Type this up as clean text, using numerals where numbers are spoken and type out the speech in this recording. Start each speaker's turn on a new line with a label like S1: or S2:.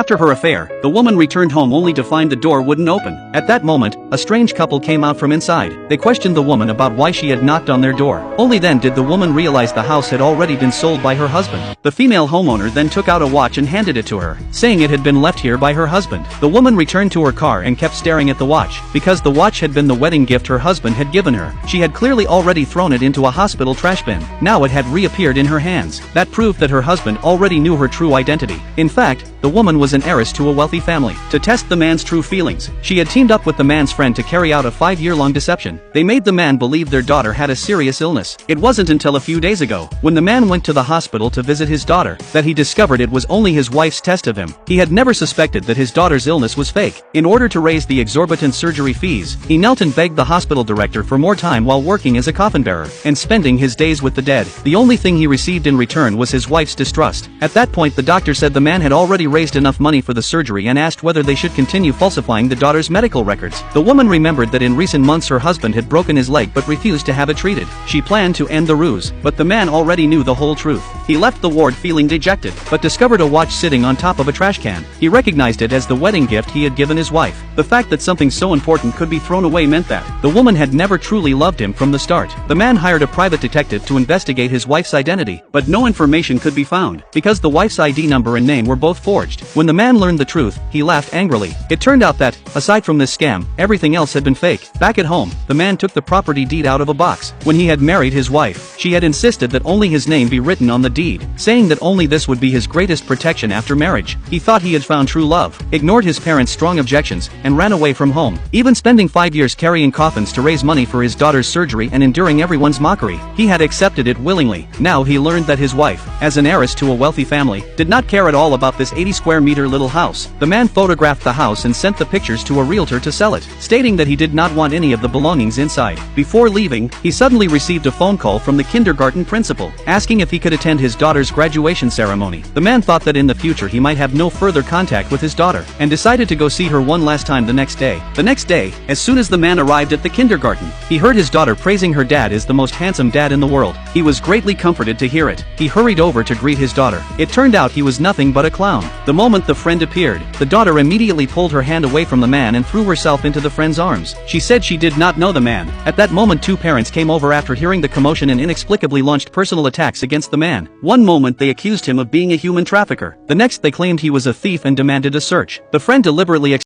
S1: After her affair, the woman returned home only to find the door wouldn't open. At that moment, a strange couple came out from inside. They questioned the woman about why she had knocked on their door. Only then did the woman realize the house had already been sold by her husband. The female homeowner then took out a watch and handed it to her, saying it had been left here by her husband. The woman returned to her car and kept staring at the watch, because the watch had been the wedding gift her husband had given her. She had clearly already thrown it into a hospital trash bin. Now it had reappeared in her hands. That proved that her husband already knew her true identity. In fact, the woman was an heiress to a wealthy family. To test the man's true feelings, she had teamed up with the man's friend to carry out a 5-year-long deception. They made the man believe their daughter had a serious illness. It wasn't until a few days ago, when the man went to the hospital to visit his daughter, that he discovered it was only his wife's test of him. He had never suspected that his daughter's illness was fake. In order to raise the exorbitant surgery fees, he knelt and begged the hospital director for more time while working as a coffin bearer, and spending his days with the dead. The only thing he received in return was his wife's distrust. At that point, the doctor said the man had already raised enough money for the surgery and asked whether they should continue falsifying the daughter's medical records. The woman remembered that in recent months her husband had broken his leg but refused to have it treated. She planned to end the ruse, but the man already knew the whole truth. He left the ward feeling dejected, but discovered a watch sitting on top of a trash can. He recognized it as the wedding gift he had given his wife. The fact that something so important could be thrown away meant that the woman had never truly loved him from the start. The man hired a private detective to investigate his wife's identity, but no information could be found, because the wife's ID number and name were both forged. When the man learned the truth, he laughed angrily. It turned out that, aside from this scam, everything else had been fake. Back at home, the man took the property deed out of a box. When he had married his wife, she had insisted that only his name be written on the deed, saying that only this would be his greatest protection after marriage. He thought he had found true love, ignored his parents' strong objections, and ran away from home, even spending 5 years carrying coffins to raise money for his daughter's surgery and enduring everyone's mockery. He had accepted it willingly. Now he learned that his wife, as an heiress to a wealthy family, did not care at all about this 80-square-meter little house. The man photographed the house and sent the pictures to a realtor to sell it, stating that he did not want any of the belongings inside. Before leaving, he suddenly received a phone call from the kindergarten principal, asking if he could attend his daughter's graduation ceremony. The man thought that in the future he might have no further contact with his daughter, and decided to go see her one last time the next day. The next day, as soon as the man arrived at the kindergarten, he heard his daughter praising her dad as the most handsome dad in the world. He was greatly comforted to hear it. He hurried over to greet his daughter. It turned out he was nothing but a clown. The moment the friend appeared, the daughter immediately pulled her hand away from the man and threw herself into the friend's arms. She said she did not know the man. At that moment, two parents came over after hearing the commotion and inexplicably launched personal attacks against the man. One moment they accused him of being a human trafficker. The next they claimed he was a thief and demanded a search. The friend deliberately